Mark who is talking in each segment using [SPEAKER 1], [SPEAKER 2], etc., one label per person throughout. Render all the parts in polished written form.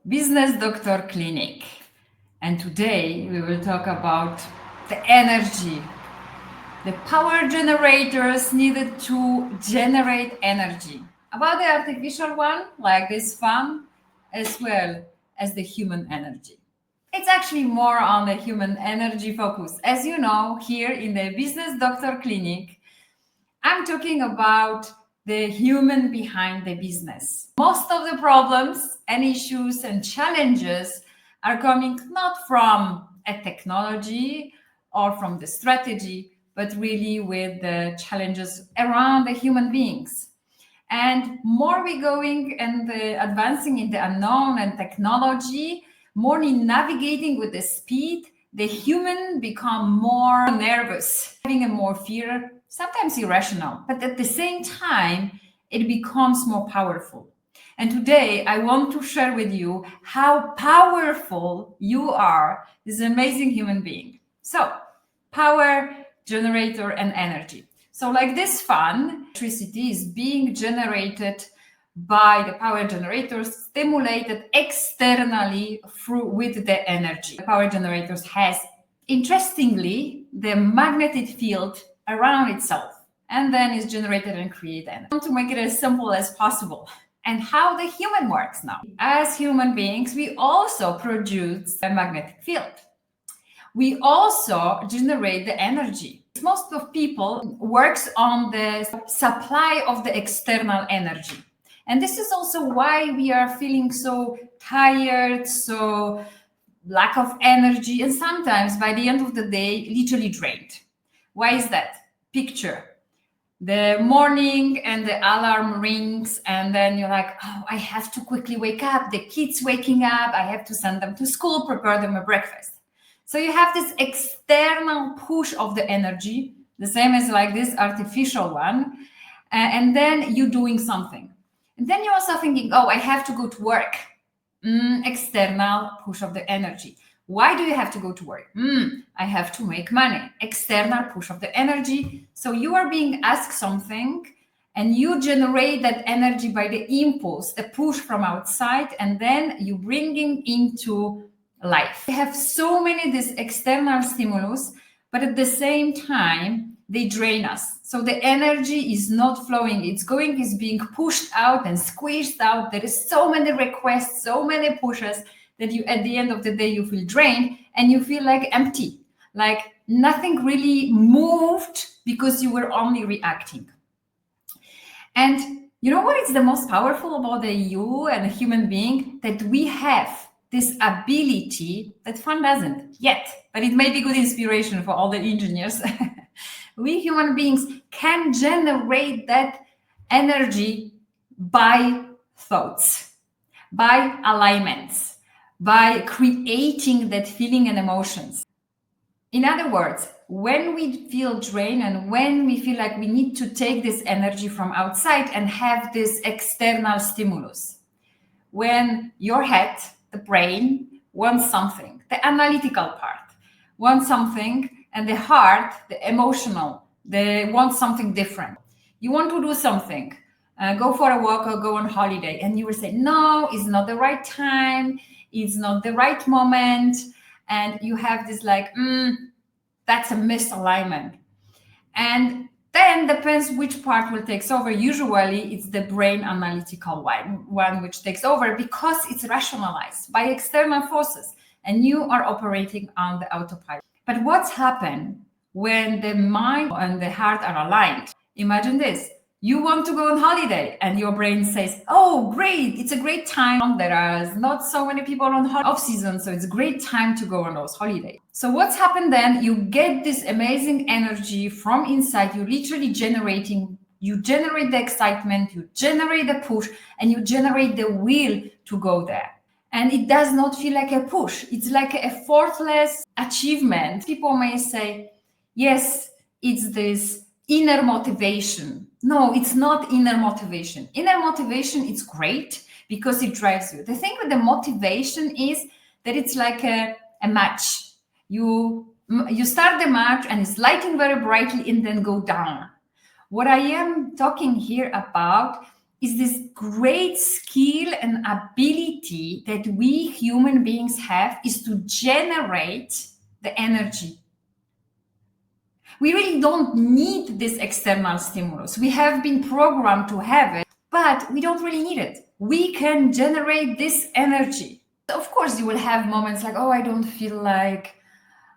[SPEAKER 1] Business Doctor Clinic. And today we will talk about the energy, the power generators needed to generate energy. About the artificial one, like this fan, as well as the human energy. It's actually more on the human energy focus. As you know, here in the Business Doctor Clinic, I'm talking about the human behind the business. Most of the problems and issues and challenges are coming not from a technology or from the strategy, but really with the challenges around the human beings. And more we going and advancing in the unknown and technology, more in navigating with the speed, the human become more nervous, having a more fear, sometimes irrational, but at the same time, it becomes more powerful. And today I want to share with you how powerful you are, this amazing human being. So, power, generator, and energy. So like this fan, electricity is being generated by the power generators, stimulated externally through with the energy. The power generators has, interestingly, the magnetic field around itself, and then is generated and created energy. I want to make it as simple as possible. And how the human works now. As human beings, we also produce a magnetic field. We also generate the energy. Most of people works on the supply of the external energy. And this is also why we are feeling so tired, so lack of energy, and sometimes by the end of the day, literally drained. Why is that? Picture the morning and the alarm rings, and then you're like, oh, I have to quickly wake up. The kids waking up. I have to send them to school, prepare them a breakfast. So you have this external push of the energy, the same as like this artificial one, and then you're doing something. And then you're also thinking, oh, I have to go to work. External push of the energy. Why do you have to go to work? I have to make money. External push of the energy. So you are being asked something and you generate that energy by the impulse, the push from outside, and then you bringing into life. We have so many this external stimulus, but at the same time, they drain us. So the energy is not flowing. It's being pushed out and squeezed out. There is so many requests, so many pushes that you, at the end of the day, you feel drained and you feel like empty, like nothing really moved because you were only reacting. And you know what is the most powerful about you and a human being? That we have this ability that fun doesn't yet, but it may be good inspiration for all the engineers. We human beings can generate that energy by thoughts, by alignments, by creating that feeling and emotions. In other words, when we feel drained and when we feel like we need to take this energy from outside and have this external stimulus, when your head, the brain, wants something, the analytical part wants something, and the heart, the emotional, they want something different. You want to do something, go for a walk or go on holiday, and you will say, no, it's not the right time, it's not the right moment, and you have this like, that's a misalignment. And then depends which part will take over. Usually it's the brain analytical one which takes over because it's rationalized by external forces and you are operating on the autopilot. But what's happened when the mind and the heart are aligned? Imagine this. You want to go on holiday and your brain says, oh, great, it's a great time. There are not so many people on off season, so it's a great time to go on those holidays. So what's happened then? You get this amazing energy from inside. You're literally you generate the excitement, you generate the push, and you generate the will to go there. And it does not feel like a push. It's like a effortless achievement. People may say, yes, it's this inner motivation. No, it's not inner motivation. Inner motivation is great because it drives you. The thing with the motivation is that it's like a match. You start the match and it's lighting very brightly and then go down. What I am talking here about is this great skill and ability that we human beings have, is to generate the energy. We really don't need this external stimulus. We have been programmed to have it, but we don't really need it. We can generate this energy. Of course, you will have moments like, oh, I don't feel like,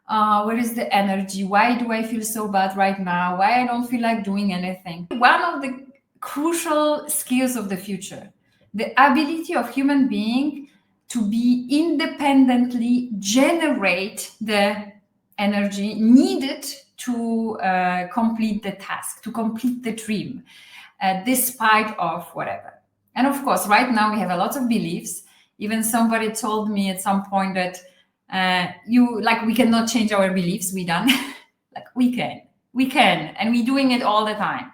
[SPEAKER 1] where is the energy? Why do I feel so bad right now? Why I don't feel like doing anything? One of the crucial skills of the future, the ability of human being to be independently generate the energy needed to complete the task, to complete the dream, despite of whatever. And of course, right now we have a lot of beliefs. Even somebody told me at some point that we cannot change our beliefs. We done like we can, and we're doing it all the time.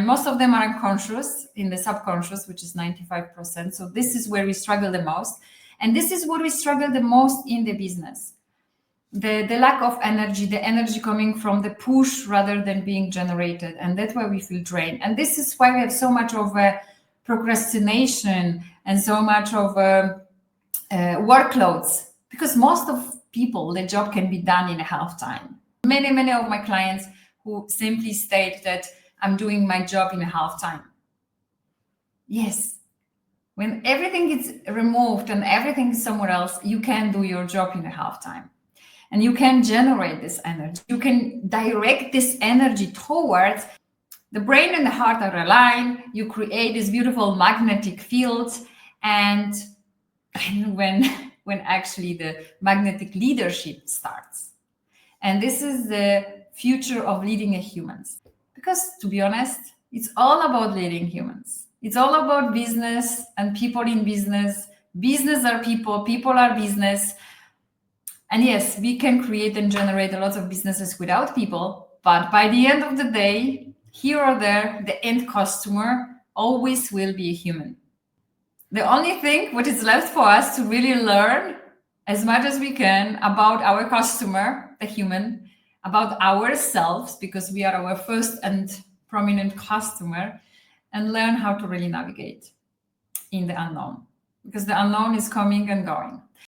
[SPEAKER 1] Most of them are unconscious, in the subconscious, which is 95%. So this is where we struggle the most, and this is where we struggle the most in the business. The lack of energy, the energy coming from the push rather than being generated, and that's why we feel drained. And this is why we have so much of procrastination and so much of workloads, because most of people, the job can be done in a half time. Many of my clients who simply state that I'm doing my job in a half time. Yes, when everything is removed and everything is somewhere else, you can do your job in a half time. And you can generate this energy. You can direct this energy towards the brain and the heart are aligned. You create this beautiful magnetic field, and when actually the magnetic leadership starts. And this is the future of leading a humans. Because to be honest, it's all about leading humans. It's all about business and people in business. Business are people, people are business. And yes, we can create and generate a lot of businesses without people, but by the end of the day, here or there, the end customer always will be a human. The only thing what is left for us to really learn as much as we can about our customer, the human, about ourselves, because we are our first and prominent customer, and learn how to really navigate in the unknown, because the unknown is coming and going.